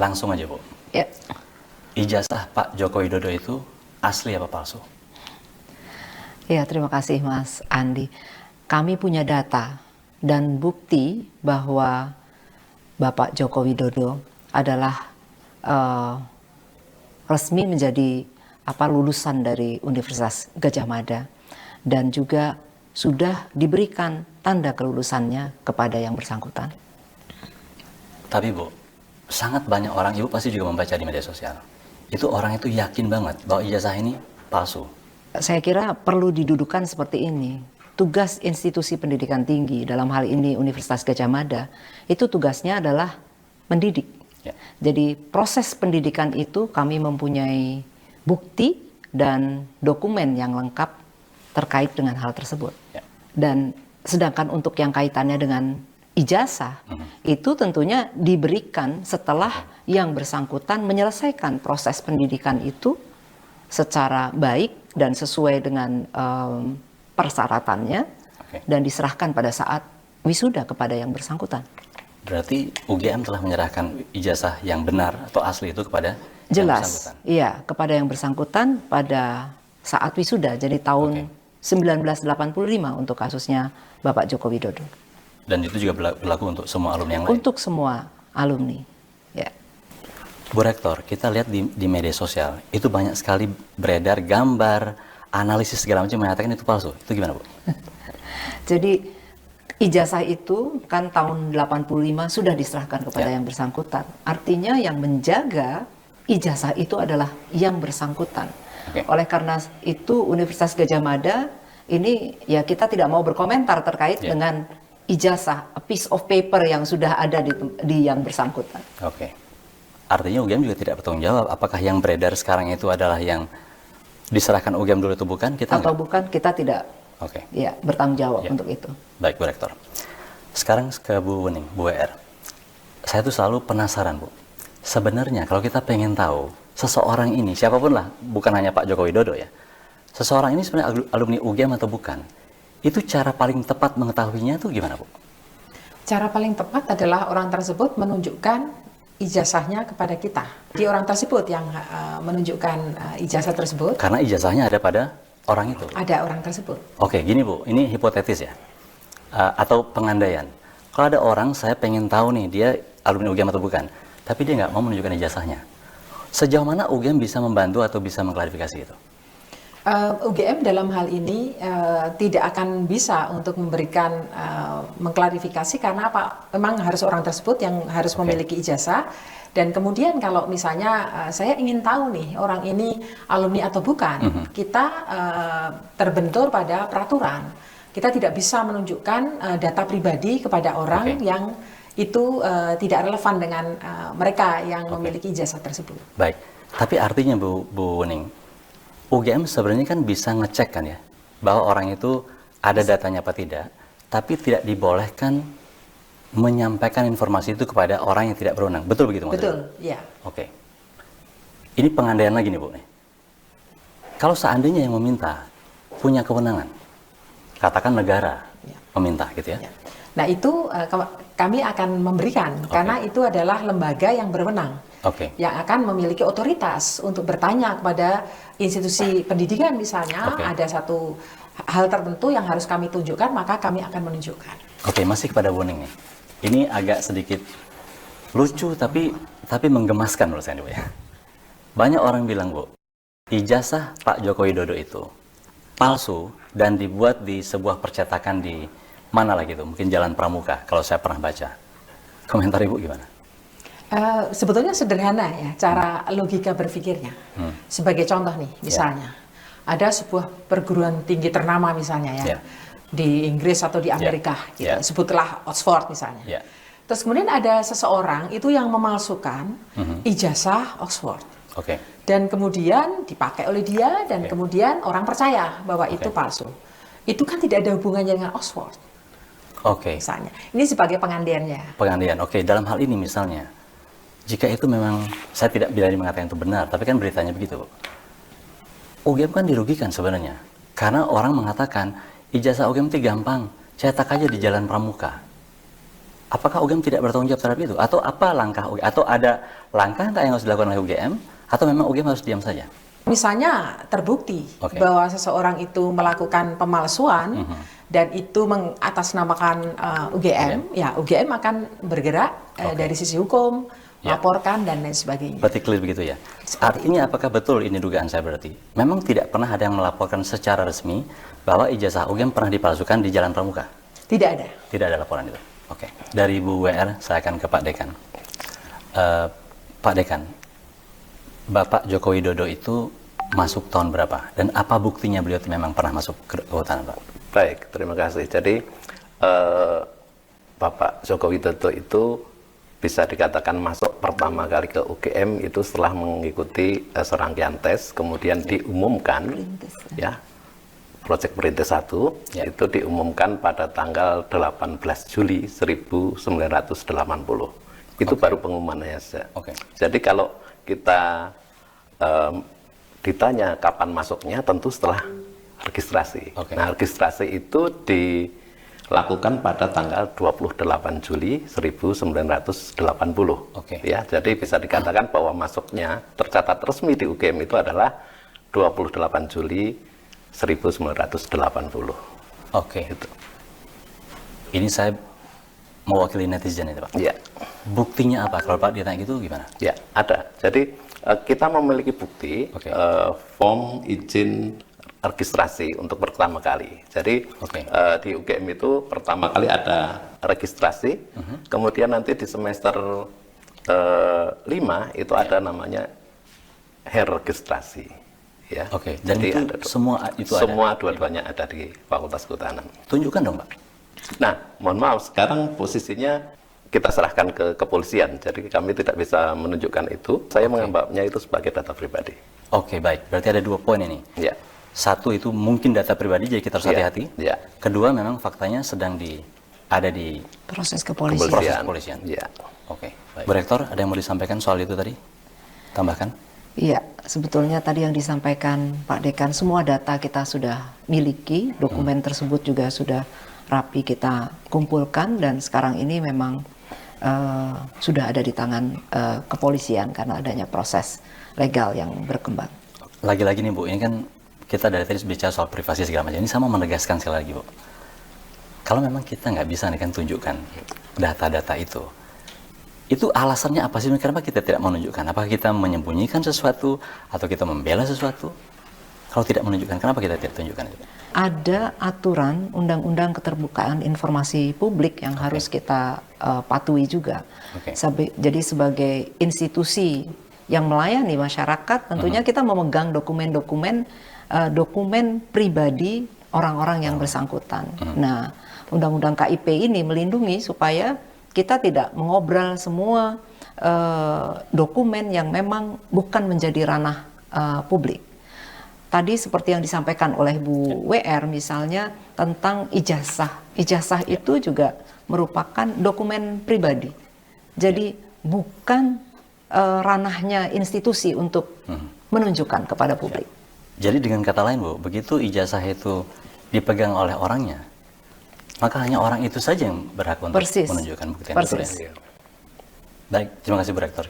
Langsung aja, Bu. Ya. Ijazah Pak Joko Widodo itu asli apa palsu? Ya, terima kasih Mas Andi. Kami punya data dan bukti bahwa Bapak Joko Widodo adalah resmi menjadi lulusan dari Universitas Gadjah Mada dan juga sudah diberikan tanda kelulusannya kepada yang bersangkutan. Tapi Bu, sangat banyak orang, Ibu pasti juga membaca di media sosial. Itu orang itu yakin banget bahwa ijazah ini palsu. Saya kira perlu didudukan seperti ini. Tugas institusi pendidikan tinggi, dalam hal ini Universitas Gadjah Mada, itu tugasnya adalah mendidik. Ya. Jadi proses pendidikan itu kami mempunyai bukti dan dokumen yang lengkap terkait dengan hal tersebut. Ya. Dan sedangkan untuk yang kaitannya dengan ijazah, itu tentunya diberikan setelah yang bersangkutan menyelesaikan proses pendidikan itu secara baik dan sesuai dengan persyaratannya, dan diserahkan pada saat wisuda kepada yang bersangkutan. Berarti UGM telah menyerahkan ijazah yang benar atau asli itu kepada yang bersangkutan? Iya, kepada yang bersangkutan pada saat wisuda, jadi tahun 1985 untuk kasusnya Bapak Joko Widodo. Dan itu juga berlaku untuk semua alumni yang lain? Untuk semua alumni, ya. Bu Rektor, kita lihat di media sosial, itu banyak sekali beredar gambar, analisis segala macam mengatakan itu palsu. Itu gimana, Bu? Jadi ijazah itu kan tahun 85 sudah diserahkan kepada yang bersangkutan. Artinya yang menjaga ijazah itu adalah yang bersangkutan. Oleh karena itu Universitas Gadjah Mada ini ya kita tidak mau berkomentar terkait dengan ijazah, a piece of paper yang sudah ada di yang bersangkutan. Oke. Artinya UGM juga tidak bertanggung jawab apakah yang beredar sekarang itu adalah yang diserahkan UGM dulu itu bukan? Atau bukan, kita tidak bertanggung jawab untuk itu. Baik, Bu Rektor. Sekarang ke Bu Wening, Bu WR. Saya tuh selalu penasaran, Bu. Sebenarnya kalau kita pengen tahu seseorang ini, siapapun lah, bukan hanya Pak Joko Widodo ya, seseorang ini sebenarnya alumni UGM atau bukan, itu cara paling tepat mengetahuinya tuh gimana, Bu? Cara paling tepat adalah orang tersebut menunjukkan ijazahnya kepada kita. Jadi orang tersebut yang menunjukkan ijazah tersebut. Karena ijazahnya ada pada orang itu? Ada orang tersebut. Oke, gini Bu, ini hipotetis ya, atau pengandaian. Kalau ada orang, saya pengen tahu nih, dia alumni UGM atau bukan, tapi dia nggak mau menunjukkan ijazahnya. Sejauh mana UGM bisa membantu atau bisa mengklarifikasi itu? UGM dalam hal ini tidak akan bisa untuk memberikan mengklarifikasi karena apa? Memang harus orang tersebut yang harus memiliki ijazah. Dan kemudian kalau misalnya saya ingin tahu nih orang ini alumni atau bukan, kita terbentur pada peraturan. Kita tidak bisa menunjukkan data pribadi kepada orang yang itu tidak relevan dengan mereka yang memiliki ijazah tersebut. Baik, tapi artinya Bu Wening, UGM sebenarnya kan bisa ngecek kan ya, bahwa orang itu ada datanya apa tidak, tapi tidak dibolehkan menyampaikan informasi itu kepada orang yang tidak berwenang. Betul begitu maksudnya? Betul, ya. Oke. Ini pengandaian lagi nih Bu nih. Kalau seandainya yang meminta punya kewenangan, katakan negara meminta gitu ya. Nah itu kami akan memberikan, karena itu adalah lembaga yang berwenang. Yang akan memiliki otoritas untuk bertanya kepada institusi pendidikan misalnya, ada satu hal tertentu yang harus kami tunjukkan, maka kami akan menunjukkan. Oke, masih kepada Bu Wening nih. Ini agak sedikit lucu tapi menggemaskan menurut saya, Bu ya. Banyak orang bilang, Bu, ijazah Pak Joko Widodo itu palsu dan dibuat di sebuah percetakan di mana lagi tuh, mungkin Jalan Pramuka kalau saya pernah baca. Komentar Ibu gimana? Sebetulnya sederhana ya cara logika berpikirnya. Sebagai contoh nih, misalnya ada sebuah perguruan tinggi ternama misalnya ya di Inggris atau di Amerika, gitu. Sebutlah Oxford misalnya. Terus kemudian ada seseorang itu yang memalsukan ijazah Oxford. Dan kemudian dipakai oleh dia dan kemudian orang percaya bahwa itu palsu. Itu kan tidak ada hubungannya dengan Oxford. Misalnya, ini sebagai pengandaiannya. Pengandaian, dalam hal ini misalnya, jika itu memang, saya tidak berani mengatakan itu benar, tapi kan beritanya begitu, Bu. UGM kan dirugikan sebenarnya, karena orang mengatakan ijazah UGM itu gampang, cetak aja di Jalan Pramuka. apakah UGM tidak bertanggung jawab terhadap itu? Atau apa langkah UGM? Atau ada langkah yang harus dilakukan oleh UGM? Atau memang UGM harus diam saja? Misalnya terbukti Oke. bahwa seseorang itu melakukan pemalsuan dan itu mengatasnamakan UGM, ya UGM akan bergerak dari sisi hukum, Ya. laporkan dan lain sebagainya. Berarti clear begitu ya? Artinya apakah betul ini dugaan saya berarti? Memang tidak pernah ada yang melaporkan secara resmi bahwa ijazah UGM pernah dipalsukan di Jalan Pramuka? Tidak ada. Tidak ada laporan itu? Oke. Dari Bu WR, saya akan ke Pak Dekan. Pak Dekan, Bapak Joko Widodo itu masuk tahun berapa? Dan apa buktinya beliau itu memang pernah masuk ke kehutanan, Pak? Baik, terima kasih. Jadi Bapak Joko Widodo itu bisa dikatakan masuk pertama kali ke UGM itu setelah mengikuti serangkaian tes, kemudian diumumkan, ya, Proyek Perintis 1 Ya. itu diumumkan pada tanggal 18 Juli 1980. Itu baru pengumumannya saja. Oke. Jadi kalau kita ditanya kapan masuknya, tentu setelah registrasi. Oke. Nah, registrasi itu dilakukan pada tanggal 28 Juli 1980. Oke. Ya, jadi bisa dikatakan bahwa masuknya tercatat resmi di UGM itu adalah 28 Juli 1980. Oke. Gitu. Ini saya mewakili netizen itu, Pak. Ya. Buktinya apa? Kalau Pak ditanya gitu gimana? Ya, ada. Jadi kita memiliki bukti Oke. form izin registrasi untuk pertama kali. Jadi Oke. di UGM itu pertama kali ada registrasi, kemudian nanti di semester 5 itu ada namanya registrasi. Ya. Oke. Dan Jadi itu ada semua itu ada? semua dua-duanya ada di Fakultas Kehutanan. Tunjukkan dong, Pak. Nah, mohon maaf, sekarang posisinya kita serahkan ke kepolisian, jadi kami tidak bisa menunjukkan itu. Saya menganggapnya itu sebagai data pribadi. Oke, baik. Berarti ada 2 poin ini. Ya, Satu itu mungkin data pribadi, jadi kita harus Iya, hati-hati. iya. Kedua, memang faktanya sedang ada di Proses kepolisian. proses kepolisian. Ya. Oke, baik. Bu Rektor, ada yang mau disampaikan soal itu tadi? Tambahkan? Iya, sebetulnya tadi yang disampaikan Pak Dekan, semua data kita sudah miliki, dokumen tersebut juga sudah rapi kita kumpulkan, dan sekarang ini memang sudah ada di tangan kepolisian karena adanya proses legal yang berkembang. Lagi-lagi nih Bu, ini kan kita dari tadi bicara soal privasi segala macam. Ini sama menegaskan sekali lagi Bu. Kalau memang kita nggak bisa nih kan tunjukkan data-data itu alasannya apa sih? Kenapa kita tidak menunjukkan? Apakah kita menyembunyikan sesuatu atau kita membela sesuatu? Kalau tidak menunjukkan, kenapa kita tidak tunjukkan itu? Ada aturan Undang-Undang Keterbukaan Informasi Publik yang harus kita patuhi juga. Oke. Jadi sebagai institusi yang melayani masyarakat, tentunya kita memegang dokumen-dokumen pribadi orang-orang yang bersangkutan. Nah, Undang-Undang KIP ini melindungi supaya kita tidak mengobrol semua dokumen yang memang bukan menjadi ranah publik. Tadi seperti yang disampaikan oleh Bu WR misalnya tentang ijazah. Ijazah itu juga merupakan dokumen pribadi. Jadi bukan ranahnya institusi untuk menunjukkan kepada publik. Jadi dengan kata lain Bu, begitu ijazah itu dipegang oleh orangnya, maka hanya orang itu saja yang berhak untuk Persis. menunjukkan bukti yang Persis. betul ya. Baik, terima kasih Bu Rektor.